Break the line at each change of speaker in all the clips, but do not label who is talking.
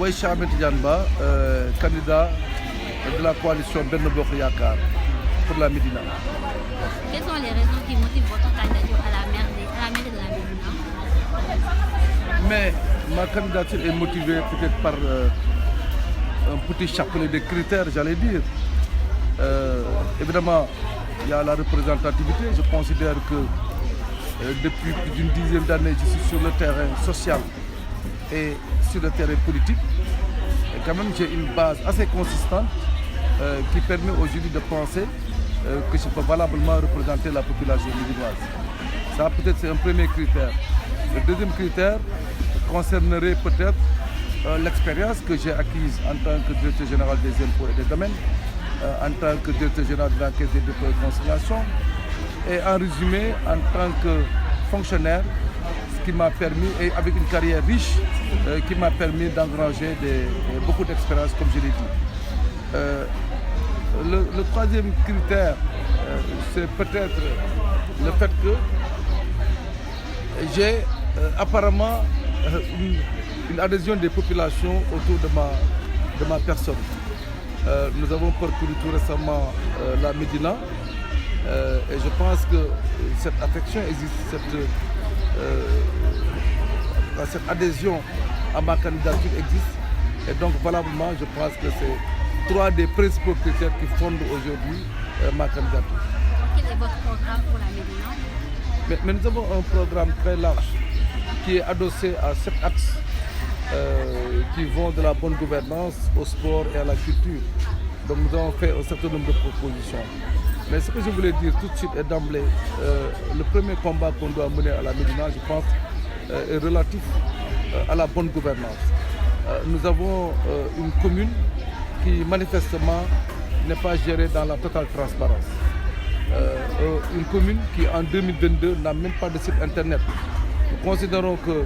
Oui, Cheikh Ahmed Tidiane Ba, candidat de la coalition Benno Bokk Yakaar pour la Médina.
Quelles sont les raisons qui motivent votre candidature à la mairie de la Médina?
Mais ma candidature est motivée peut-être par un petit chapelet de critères, j'allais dire. Évidemment, il y a la représentativité. Je considère que depuis plus d'une dizaine d'années, je suis sur le terrain social et sur le terrain politique. Et quand même, j'ai une base assez consistante qui permet aujourd'hui de penser que je peux valablement représenter la population médinoise. Ça, peut-être, c'est un premier critère. Le deuxième critère concernerait peut-être l'expérience que j'ai acquise en tant que directeur général des impôts et des domaines, en tant que directeur général de la Caisse des dépôts et consignations, et en résumé, en tant que fonctionnaire, ce qui m'a permis, et avec une carrière riche, qui m'a permis d'engranger beaucoup d'expérience, comme je l'ai dit. Le troisième critère, c'est peut-être le fait que j'ai apparemment une adhésion des populations autour de ma personne. Nous avons parcouru tout récemment la Médina et je pense que cette affection existe, cette adhésion à ma candidature existe. Et donc valablement, je pense que c'est trois des principaux critères qui fondent aujourd'hui ma candidature.
Quel est votre programme pour la Médina?
Mais nous avons un programme très large qui est adossé à 7 axes qui vont de la bonne gouvernance au sport et à la culture. Donc nous avons fait un certain nombre de propositions. Mais ce que je voulais dire tout de suite et d'emblée, le premier combat qu'on doit mener à la Médina, je pense, est relatif à la bonne gouvernance. Nous avons une commune qui manifestement n'est pas gérée dans la totale transparence. Une commune qui en 2022 n'a même pas de site internet. Nous considérons que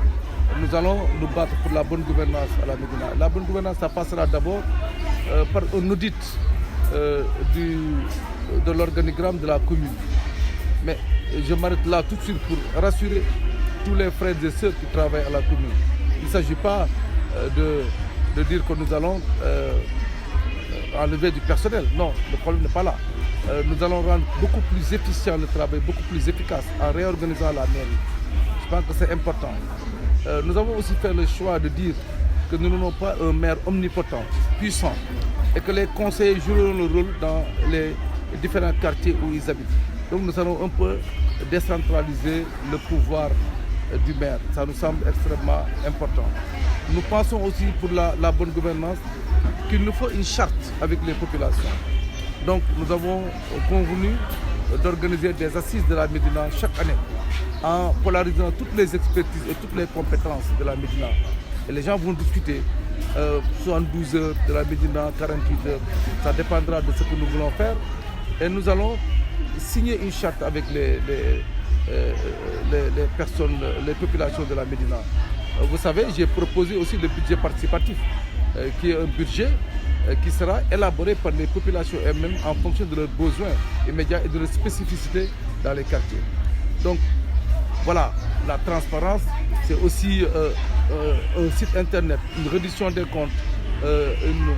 nous allons nous battre pour la bonne gouvernance à la Médina. La bonne gouvernance, ça passera d'abord par un audit de l'organigramme de la commune. Mais je m'arrête là tout de suite pour rassurer tous les frères et sœurs qui travaillent à la commune. Il ne s'agit pas de dire que nous allons enlever du personnel. Non, le problème n'est pas là. Nous allons rendre beaucoup plus efficient le travail, beaucoup plus efficace en réorganisant la mairie. Je pense que c'est important. Nous avons aussi fait le choix de dire que nous n'avons pas un maire omnipotent, puissant, et que les conseillers joueront le rôle dans les différents quartiers où ils habitent. Donc nous allons un peu décentraliser le pouvoir du maire. Ça nous semble extrêmement important. Nous pensons aussi pour la bonne gouvernance qu'il nous faut une charte avec les populations. Donc nous avons convenu d'organiser des assises de la Médina chaque année en polarisant toutes les expertises et toutes les compétences de la Médina. Et les gens vont discuter 72 heures de la Médina, 48 heures. Ça dépendra de ce que nous voulons faire. Et nous allons signer une charte avec les personnes, les populations de la Médina. Vous savez, j'ai proposé aussi le budget participatif, qui est un budget qui sera élaboré par les populations elles-mêmes en fonction de leurs besoins immédiats et de leurs spécificités dans les quartiers. Donc voilà, la transparence, c'est aussi un site internet, une reddition des comptes, une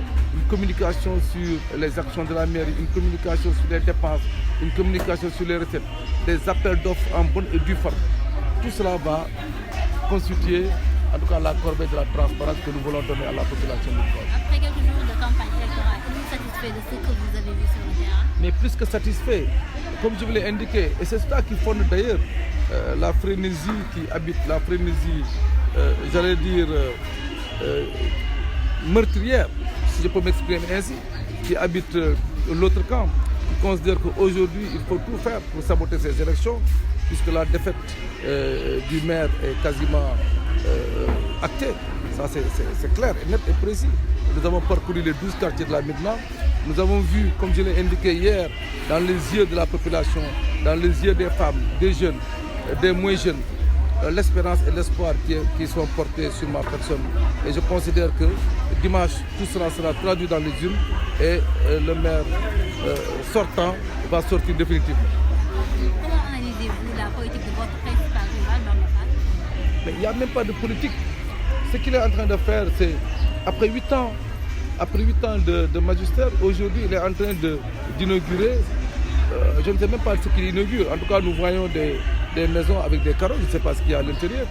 communication sur les actions de la mairie, une communication sur les dépenses, une communication sur les recettes, des appels d'offres en bonne et due forme. Tout cela va constituer en tout cas la corbeille de la transparence que nous voulons donner à la population de Corse.
Après quelques jours de campagne électorale, êtes-vous satisfait de ce que vous avez vu sur le terrain?
Mais plus que satisfait, comme je vous l'ai indiqué, et c'est ça qui fonde d'ailleurs la frénésie qui habite, la frénésie, j'allais dire, meurtrière, si je peux m'exprimer ainsi, qui habite l'autre camp, qui considère qu'aujourd'hui il faut tout faire pour saboter ces élections, puisque la défaite du maire est quasiment actée. Ça c'est clair, et net et précis. Nous avons parcouru les 12 quartiers de la Médina. Nous avons vu, comme je l'ai indiqué hier, dans les yeux de la population, dans les yeux des femmes, des jeunes, des moins jeunes, l'espérance et l'espoir qui sont portés sur ma personne. Et je considère que dimanche, tout cela sera traduit dans les urnes et le maire sortant va sortir définitivement.
Comment analysez-vous la politique de votre principal rival, Bamba Fall?
Mais il n'y a même pas de politique. Ce qu'il est en train de faire, c'est après 8 ans de magistère, aujourd'hui il est en train d'inaugurer, je ne sais même pas ce qu'il inaugure. En tout cas, nous voyons des maisons avec des carreaux, je ne sais pas ce qu'il y a à l'intérieur.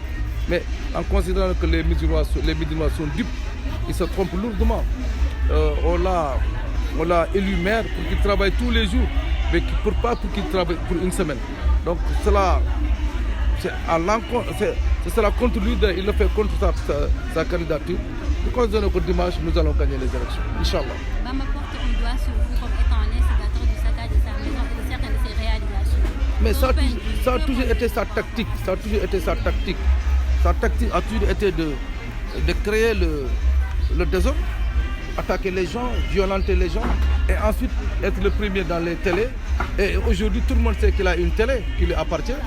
Mais en considérant que les Médinois sont dupes, ils se trompent lourdement. On l'a élu maire pour qu'il travaille tous les jours, mais pas pour qu'il travaille pour une semaine. Donc cela, ce sera contre lui, il le fait contre sa candidature. Nous considérons que dimanche, nous allons gagner les élections, Inch'Allah.
Bamba porte un doigt sur vous comme étant l'instigateur du saccage de sa maison et de certaines de ses réalisations.
Mais ça a toujours été sa tactique. Sa tactique a toujours été de créer le désordre, attaquer les gens, violenter les gens et ensuite être le premier dans les télés. Et aujourd'hui, tout le monde sait qu'il a une télé qui lui appartient,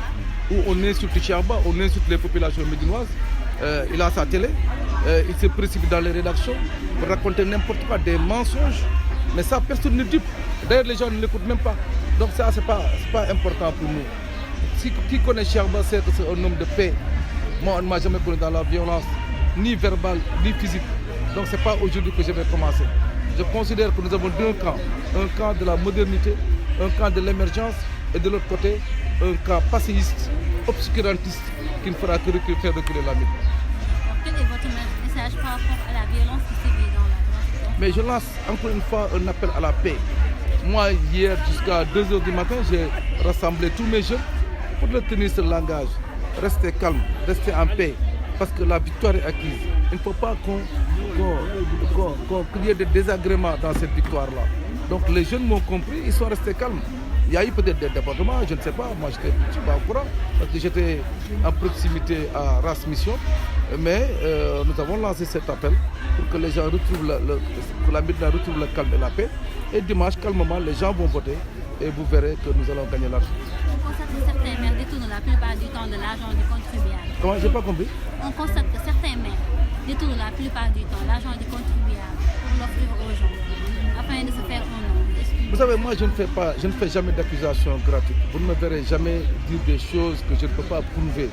où on insulte Chiaba, on insulte les populations médinoises. Il a sa télé, il se précipite dans les rédactions pour raconter n'importe quoi, des mensonges. Mais ça, personne ne dupe. D'ailleurs, les gens ne l'écoutent même pas. Donc ça, c'est pas important pour nous. Qui connaît Chiaba sait que c'est un homme de paix. Moi, on ne m'a jamais connu dans la violence, ni verbale, ni physique. Donc ce n'est pas aujourd'hui que je vais commencer. Je considère que nous avons deux camps. Un camp de la modernité, un camp de l'émergence et de l'autre côté, un camp passéiste, obscurantiste qui ne fera que faire reculer la ville.
Quel est votre message par rapport à la violence qui sévit dans la
Mais je lance encore une fois un appel à la paix. Moi, hier, jusqu'à 2h du matin, j'ai rassemblé tous mes jeunes pour leur tenir ce langage. Restez calme, restez en paix, parce que la victoire est acquise. Il ne faut pas qu'il y ait des désagréments dans cette victoire-là. Donc les jeunes m'ont compris, ils sont restés calmes. Il y a eu peut-être des débordements, je ne sais pas, moi je ne suis pas au courant, parce que j'étais en proximité à Ras Mission. Mais nous avons lancé cet appel pour que les gens retrouvent que la Médina retrouve le calme et la paix. Et dimanche, calmement, les gens vont voter et vous verrez que nous allons gagner l'argent.
On constate que certains maires détournent la plupart du temps de l'argent du contribuable.
Comment? Je n'ai pas compris.
On constate que certains maires détournent la plupart du temps l'argent du contribuable pour l'offrir aux gens, afin de se faire un nom.
Vous savez, moi je ne fais jamais d'accusations gratuites. Vous ne me verrez jamais dire des choses que je ne peux pas prouver.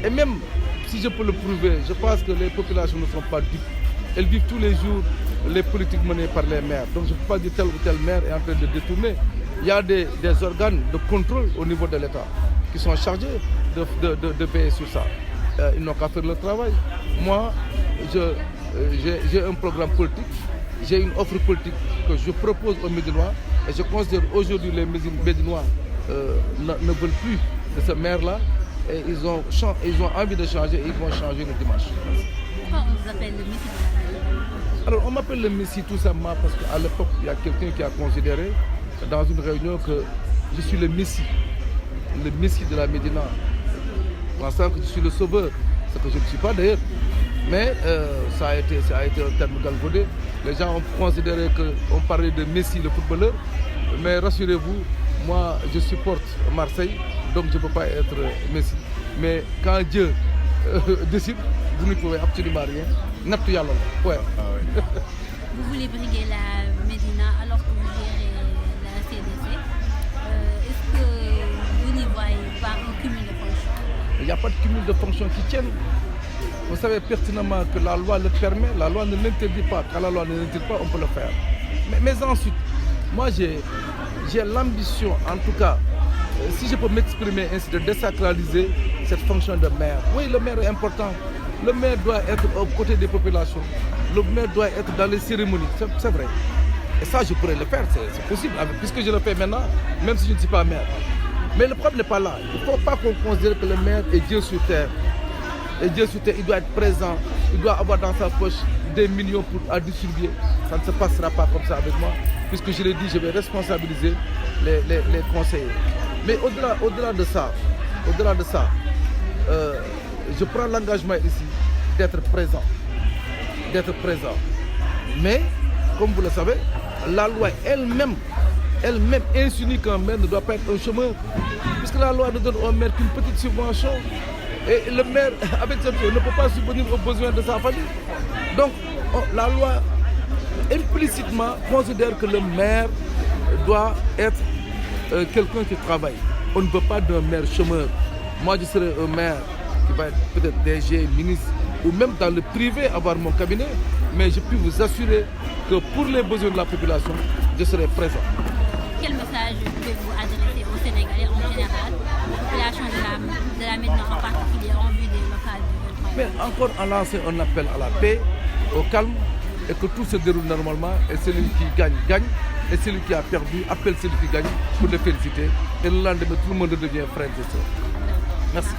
Et même si je peux le prouver, je pense que les populations ne sont pas dupes. Elles vivent tous les jours les politiques menées par les maires. Donc je ne peux pas dire tel ou tel maire est en train de détourner. Il y a des organes de contrôle au niveau de l'État qui sont chargés de veiller sur ça. Ils n'ont qu'à faire le travail. Moi, j'ai un programme politique, j'ai une offre politique que je propose aux Médinois et je considère aujourd'hui les Médinois ne veulent plus de ce maire-là et ils ont envie de changer et ils vont changer le dimanche.
Pourquoi on vous appelle le Messie de la Médina?
Alors on m'appelle le Messie tout simplement parce qu'à l'époque, il y a quelqu'un qui a considéré dans une réunion que je suis le Messie de la Médina, pensant que je suis le sauveur, ce que je ne suis pas d'ailleurs. Mais ça a été un terme galvaudé. Les gens ont considéré qu'on parlait de Messi, le footballeur. Mais rassurez-vous, moi je supporte Marseille, donc je ne peux pas être Messi. Mais quand Dieu décide, vous ne pouvez absolument rien. Ouais.
Vous voulez briguer la Médina alors que vous gérez la CDC. Est-ce que vous n'y voyez pas un cumul de fonctions?
Il n'y a pas de cumul de fonctions qui tiennent. Vous savez pertinemment que la loi le permet, la loi ne l'interdit pas. Quand la loi ne l'interdit pas, on peut le faire. Mais ensuite, moi j'ai l'ambition, en tout cas, si je peux m'exprimer ainsi, de désacraliser cette fonction de maire. Oui, le maire est important. Le maire doit être aux côtés des populations. Le maire doit être dans les cérémonies, c'est vrai. Et ça, je pourrais le faire, c'est possible, puisque je le fais maintenant, même si je ne suis pas maire. Mais le problème n'est pas là. Il ne faut pas qu'on considère que le maire est Dieu sur terre. Et Dieu sur terre, il doit être présent, il doit avoir dans sa poche des millions à distribuer. Ça ne se passera pas comme ça avec moi, puisque je l'ai dit, je vais responsabiliser les conseillers. Mais au-delà de ça, je prends l'engagement ici d'être présent. Mais, comme vous le savez, la loi elle-même insinue qu'un maire ne doit pas être un chômeur, puisque la loi ne donne au maire qu'une petite subvention. Et le maire, avec cette chose, ne peut pas subvenir aux besoins de sa famille. Donc, la loi implicitement considère que le maire doit être quelqu'un qui travaille. On ne veut pas d'un maire chômeur. Moi, je serai un maire qui va être peut-être DG, ministre, ou même dans le privé avoir mon cabinet. mais je peux vous assurer que pour les besoins de la population, je serai présent.
Quel message pouvez-vous adresser aux Sénégalais en général, aux populations de la Médina en particulier en vue des locales du 23
Mais encore en lancer un appel à la paix, au calme, et que tout se déroule normalement, et celui qui gagne, gagne, et celui qui a perdu appelle celui qui gagne pour le féliciter, et le lendemain tout le monde devient frère et sœur. Merci.